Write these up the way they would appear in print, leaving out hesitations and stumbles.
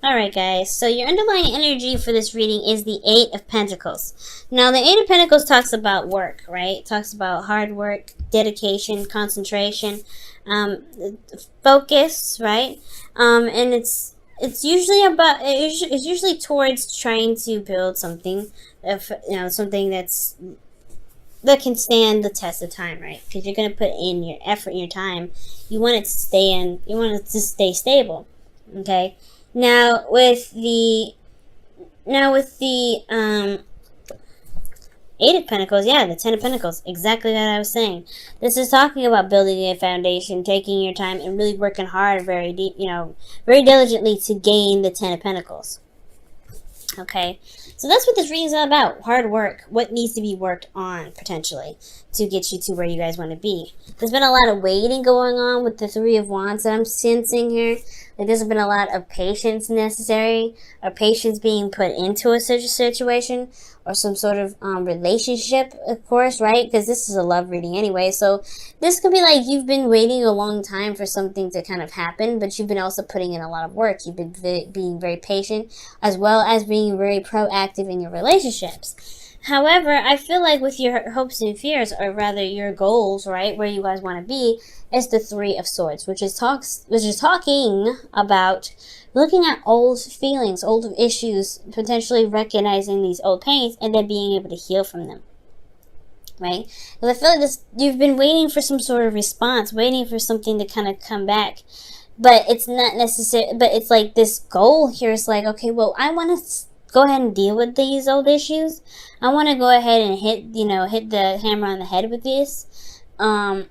Alright guys, so your underlying energy for this reading is the Eight of Pentacles. Now the Eight of Pentacles talks about work, right? It talks about hard work, dedication, concentration, focus, right? And it's usually about, it's usually towards trying to build something, something that can stand the test of time, right? Because you're going to put in your effort and your time. You want it to stay in, you want it to stay stable, okay? Now with the Eight of Pentacles, yeah, the Ten of Pentacles, exactly what I was saying. This is talking about building a foundation, taking your time, and really working hard, very diligently to gain the Ten of Pentacles. Okay, so that's what this reading is all about. Hard work, what needs to be worked on, potentially, to get you to where you guys want to be. There's been a lot of waiting going on with the Three of Wands that I'm sensing here. Like, there's been a lot of patience necessary, or patience being put into a situation, or some sort of relationship, of course, right? Because this is a love reading anyway. So this could be like you've been waiting a long time for something to kind of happen, but you've been also putting in a lot of work. You've been being very patient, as well as being very proactive in your relationships. However, I feel like with your hopes and fears, or rather your goals, right, where you guys want to be, is the Three of Swords, which is talking about looking at old feelings, old issues, potentially recognizing these old pains, and then being able to heal from them, right? Because I feel like you've been waiting for some sort of response, waiting for something to kind of come back, but it's not necessary. But it's like this goal here is like, okay, well, I want to go ahead and deal with these old issues. I want to go ahead and hit the hammer on the head with this, and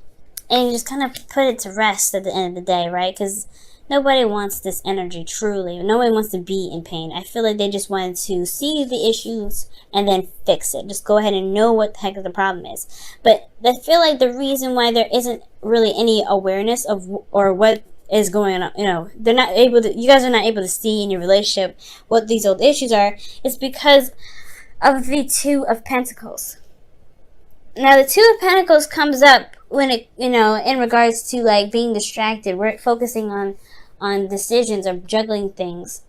just kind of put it to rest at the end of the day, right? Because nobody wants this energy, truly. Nobody wants to be in pain. I feel like they just want to see the issues and then fix it. Just go ahead and know what the heck the problem is. But I feel like the reason why there isn't really any awareness of or what is going on, they're not able to, you guys are not able to see in your relationship what these old issues are, it's because of the Two of Pentacles. Now the Two of Pentacles comes up when it, in regards to like being distracted. We're focusing on decisions or juggling things.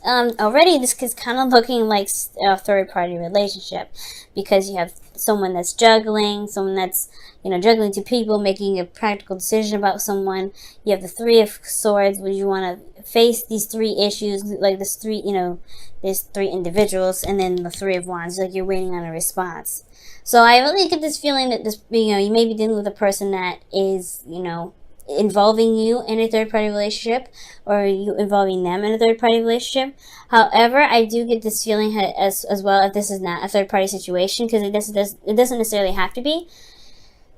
Already this is kind of looking like a third-party relationship, because you have someone that's juggling, someone that's, juggling two people, making a practical decision about someone. You have the Three of Swords, where you want to face these three issues, like there's three individuals, and then the Three of Wands, like you're waiting on a response. So I really get this feeling that this, you may be dealing with a person that is, involving you in a third-party relationship, or you involving them in a third-party relationship. However, I do get this feeling as well, if this is not a third-party situation, because it doesn't necessarily have to be.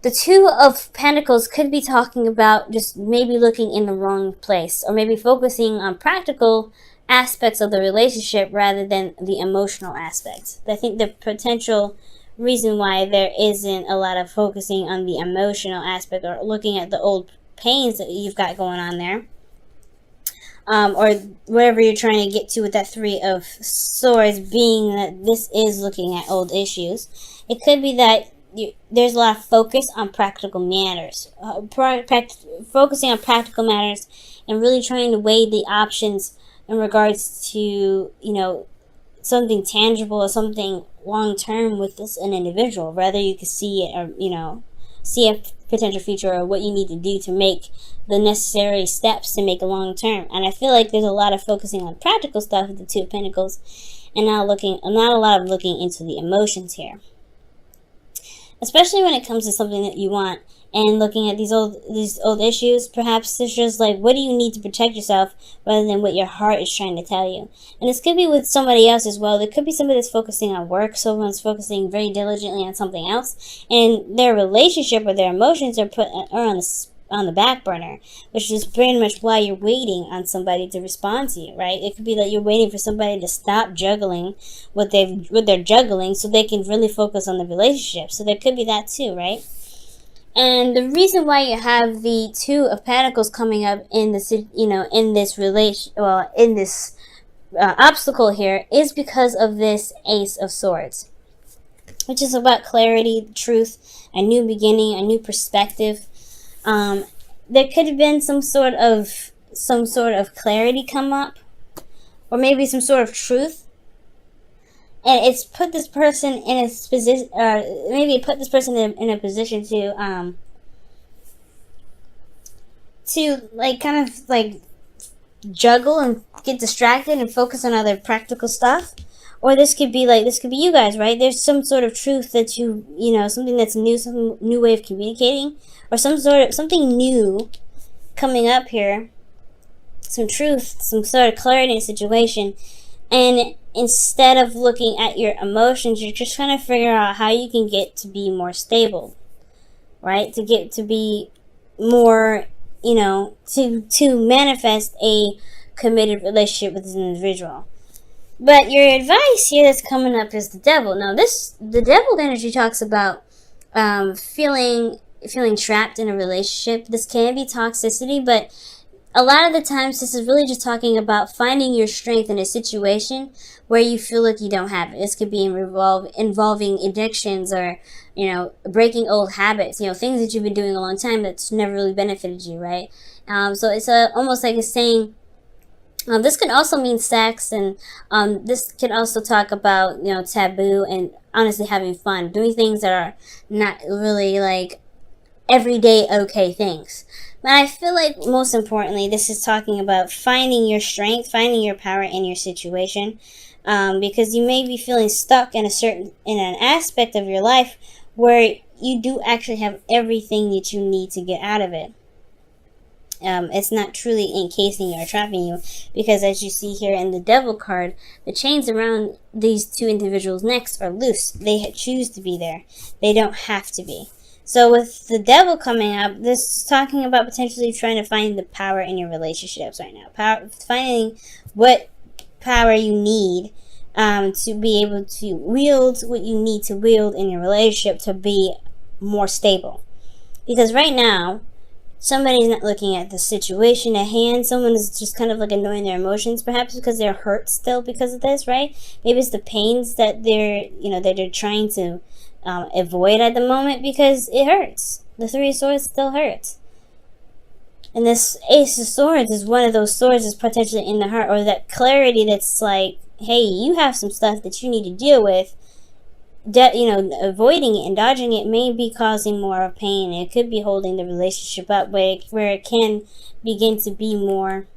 The Two of Pentacles could be talking about just maybe looking in the wrong place, or maybe focusing on practical aspects of the relationship rather than the emotional aspects. I think the potential reason why there isn't a lot of focusing on the emotional aspect, or looking at the old pains that you've got going on there, or whatever you're trying to get to with that Three of Swords, being that this is looking at old issues. It could be that there's a lot of focus on practical matters, focusing on practical matters, and really trying to weigh the options in regards to, something tangible or something long-term with an individual. Rather you could see it, or, see a potential future, or what you need to do to make the necessary steps to make a long-term. And I feel like there's a lot of focusing on practical stuff with the Two of Pentacles, and not a lot of looking into the emotions here. Especially when it comes to something that you want, and looking at these old issues, perhaps it's just like, what do you need to protect yourself, rather than what your heart is trying to tell you. And this could be with somebody else as well. There could be somebody that's focusing on work, someone's focusing very diligently on something else, and their relationship or their emotions are on the back burner, which is pretty much why you're waiting on somebody to respond to you, right? It could be that you're waiting for somebody to stop juggling what they're juggling, so they can really focus on the relationship. So there could be that too, right? And the reason why you have the Two of Pentacles coming up in this, in this obstacle here, is because of this Ace of Swords, which is about clarity, truth, a new beginning, a new perspective. There could have been some sort of clarity come up, or maybe some sort of truth, and it's put this person in a position, maybe it put this person in a position to like kind of like juggle and get distracted and focus on other practical stuff. Or this could be you guys, right? There's some sort of truth that you know, something that's new, some new way of communicating, or something new coming up here, some truth, some sort of clarity in a situation. And instead of looking at your emotions, you're just trying to figure out how you can get to be more stable, right? To get to be more, you know, to manifest a committed relationship with an individual. But your advice here that's coming up is the devil. Now, the devil energy talks about feeling trapped in a relationship. This can be toxicity, but a lot of the times this is really just talking about finding your strength in a situation where you feel like you don't have it. This could be involving addictions, or, you know, breaking old habits, you know, things that you've been doing a long time that's never really benefited you, right? So it's almost like it's saying, this could also mean sex, and this could also talk about, you know, taboo and honestly having fun, doing things that are not really like everyday okay things. But I feel like most importantly, this is talking about finding your strength, finding your power in your situation, because you may be feeling stuck in an aspect of your life where you do actually have everything that you need to get out of it. It's not truly encasing you or trapping you, because as you see here in the devil card, the chains around these two individuals' necks are loose. They choose to be there. They don't have to be. So with the devil coming up, this is talking about potentially trying to find the power in your relationships right now. Finding what power you need to be able to wield what you need to wield in your relationship to be more stable. Because right now, somebody's not looking at the situation at hand. Someone is just kind of like ignoring their emotions, perhaps because they're hurt still because of this, right? Maybe it's the pains that they're trying to avoid at the moment, because it hurts. The Three of Swords still hurts. And this Ace of Swords is one of those swords that's potentially in the heart, or that clarity that's like, hey, you have some stuff that you need to deal with. Avoiding it and dodging it may be causing more of pain. It could be holding the relationship up where it can begin to be more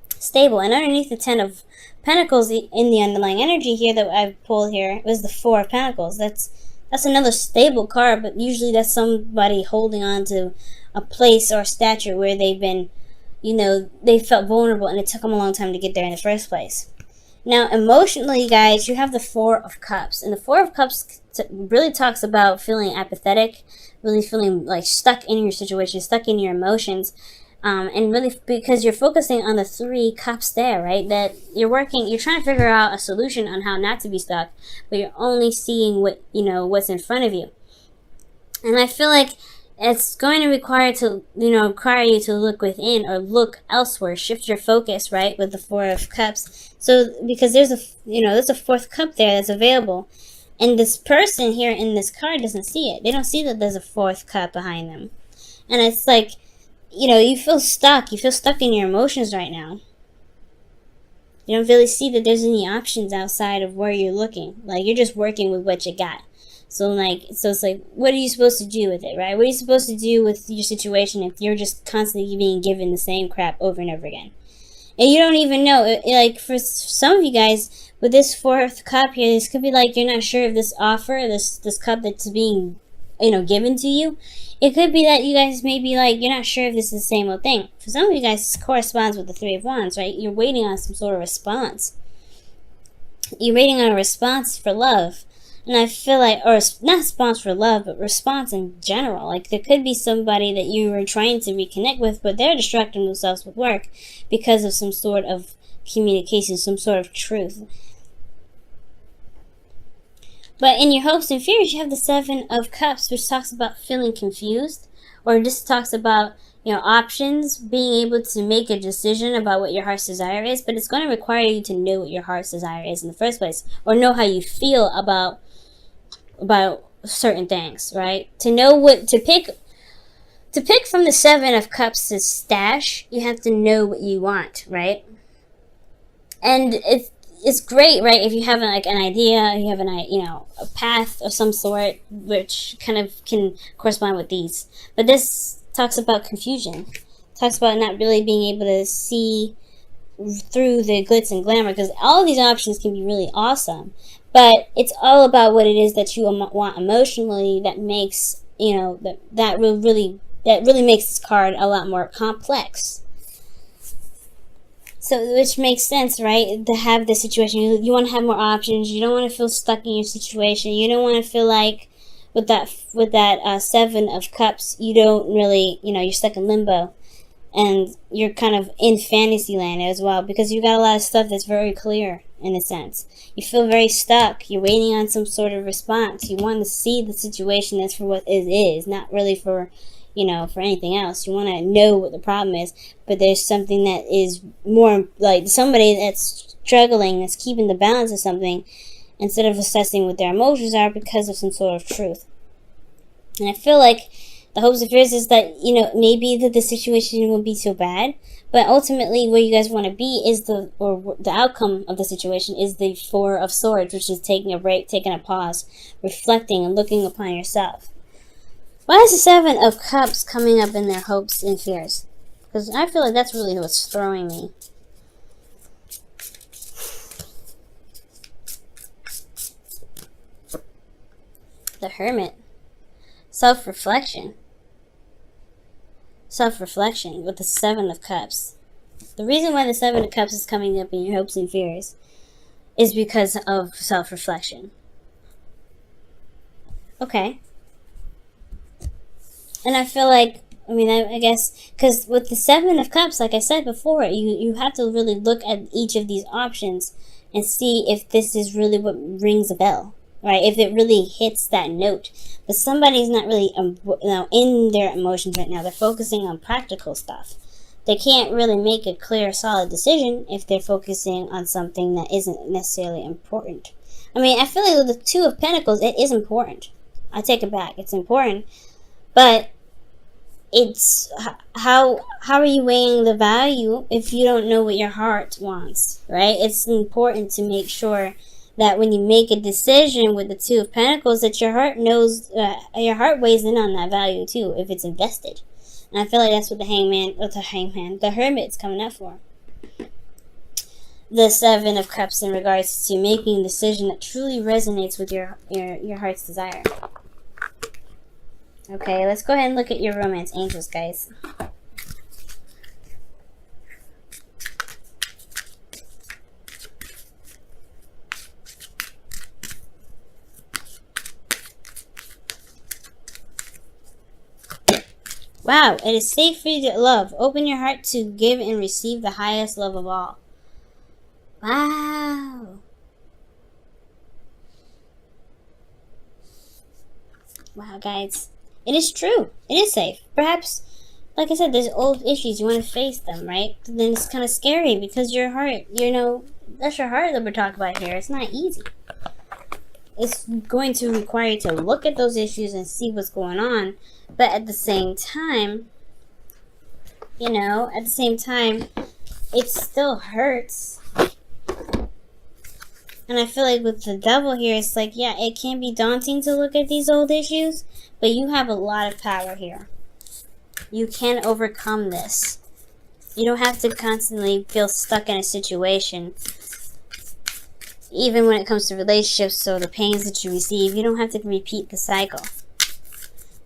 stable. And underneath the Ten of Pentacles, in the underlying energy here that I've pulled here, was the Four of Pentacles. That's another stable card, but usually that's somebody holding on to a place or a stature where they've been, they felt vulnerable, and it took them a long time to get there in the first place. Now, emotionally, guys, you have the Four of Cups. And the Four of Cups really talks about feeling apathetic, really feeling like stuck in your situation, stuck in your emotions. And really, because you're focusing on the Three Cups there, right? That you're trying to figure out a solution on how not to be stuck, but you're only seeing what's in front of you. And I feel like it's going to require you to look within or look elsewhere, shift your focus, right, with the Four of Cups. So, because there's a fourth cup there that's available, and this person here in this card doesn't see it. They don't see that there's a fourth cup behind them. And it's like, you feel stuck. You feel stuck in your emotions right now. You don't really see that there's any options outside of where you're looking. Like, you're just working with what you got. So it's like, what are you supposed to do with it, right? What are you supposed to do with your situation if you're just constantly being given the same crap over and over again? And you don't even know. Like, for some of you guys, with this fourth cup here, this could be like you're not sure if this offer, this cup that's being, given to you, it could be that you guys may be like, you're not sure if this is the same old thing. For some of you guys, this corresponds with the Three of Wands, right? You're waiting on some sort of response. You're waiting on a response for love. And I feel like, or not response for love, but response in general. Like, there could be somebody that you were trying to reconnect with, but they're distracting themselves with work because of some sort of communication, some sort of truth. But in your hopes and fears, you have the Seven of Cups, which talks about feeling confused, or just talks about, options, being able to make a decision about what your heart's desire is, but it's going to require you to know what your heart's desire is in the first place, or know how you feel about certain things, right? To know what to pick from the Seven of Cups' stash, you have to know what you want, right? And it's great, right? If you have like an idea, you have a path of some sort, which kind of can correspond with these. But this talks about confusion. Talks about not really being able to see through the glitz and glamour, because all of these options can be really awesome, but it's all about what it is that you want emotionally that makes that really makes this card a lot more complex. So, which makes sense, right? To have this situation, you want to have more options. You don't want to feel stuck in your situation. You don't want to feel like with that Seven of Cups, you don't really, you're stuck in limbo. And you're kind of in fantasy land as well, because you got a lot of stuff that's very clear in a sense. You feel very stuck. You're waiting on some sort of response. You want to see the situation as for what it is, not really for, for anything else. You want to know what the problem is, but there's something that is more like somebody that's struggling, that's keeping the balance of something, instead of assessing what their emotions are because of some sort of truth. And I feel like the hopes and fears is that, maybe that the situation won't be so bad, but ultimately where you guys want to be is the outcome of the situation is the Four of Swords, which is taking a break, taking a pause, reflecting and looking upon yourself. Why is the Seven of Cups coming up in their hopes and fears? Because I feel like that's really what's throwing me. The Hermit. Self-reflection with the Seven of Cups. The reason why the Seven of Cups is coming up in your hopes and fears is because of self-reflection. Okay. And I feel like, I guess, because with the Seven of Cups, like I said before, you have to really look at each of these options and see if this is really what rings a bell. Right, if it really hits that note. But somebody's not really in their emotions right now. They're focusing on practical stuff. They can't really make a clear, solid decision if they're focusing on something that isn't necessarily important. I feel like with the Two of Pentacles, it is important. I take it back. It's important. But it's how are you weighing the value if you don't know what your heart wants, right? It's important to make sure that when you make a decision with the Two of Pentacles, that your heart knows, your heart weighs in on that value too, if it's invested. And I feel like that's what the Hermit's coming up for. The Seven of Cups in regards to making a decision that truly resonates with your heart's desire. Okay, let's go ahead and look at your romance angels, guys. Wow, it is safe for you to love. Open your heart to give and receive the highest love of all. Wow. Wow, guys. It is true. It is safe. Perhaps, like I said, there's old issues. You want to face them, right? But then it's kind of scary because your heart, that's your heart that we're talking about here. It's not easy. It's going to require you to look at those issues and see what's going on. But at the same time, it still hurts. And I feel like with the Devil here, it's like, yeah, it can be daunting to look at these old issues, but you have a lot of power here. You can overcome this. You don't have to constantly feel stuck in a situation. Even when it comes to relationships, so the pains that you receive, you don't have to repeat the cycle.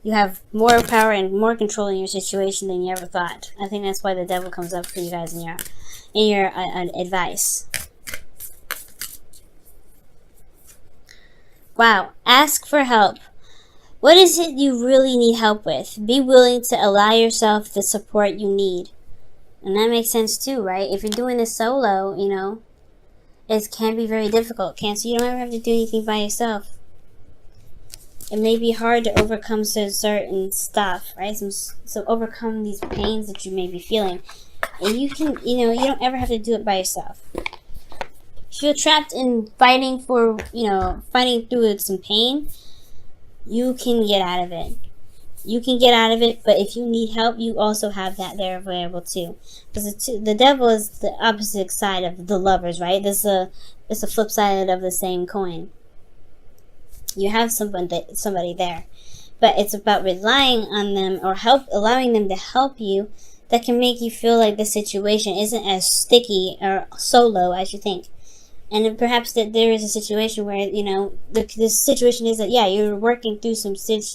You have more power and more control in your situation than you ever thought. I think that's why the Devil comes up for you guys in your advice. Wow. Ask for help. What is it you really need help with? Be willing to allow yourself the support you need. And that makes sense too, right? If you're doing this solo, it can be very difficult. So you don't ever have to do anything by yourself. It may be hard to overcome certain stuff, right? So overcome these pains that you may be feeling. And you can, you don't ever have to do it by yourself. If you're trapped in fighting through some pain, you can get out of it. You can get out of it, but if you need help, you also have that there available too. Because the devil is the opposite side of the lovers, right? It's a flip side of the same coin. You have somebody there, but it's about relying on them or allowing them to help you. That can make you feel like the situation isn't as sticky or solo as you think. And perhaps that there is a situation where, you know, the situation is that, yeah, you're working through some stuff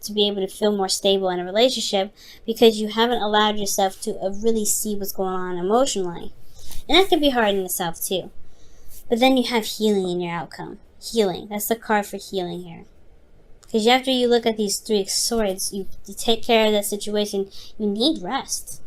to be able to feel more stable in a relationship because you haven't allowed yourself to really see what's going on emotionally. And that can be hard in itself too. But then you have healing in your outcome. Healing. That's the card for healing here. Because after you look at these 3 swords, you take care of that situation, you need rest.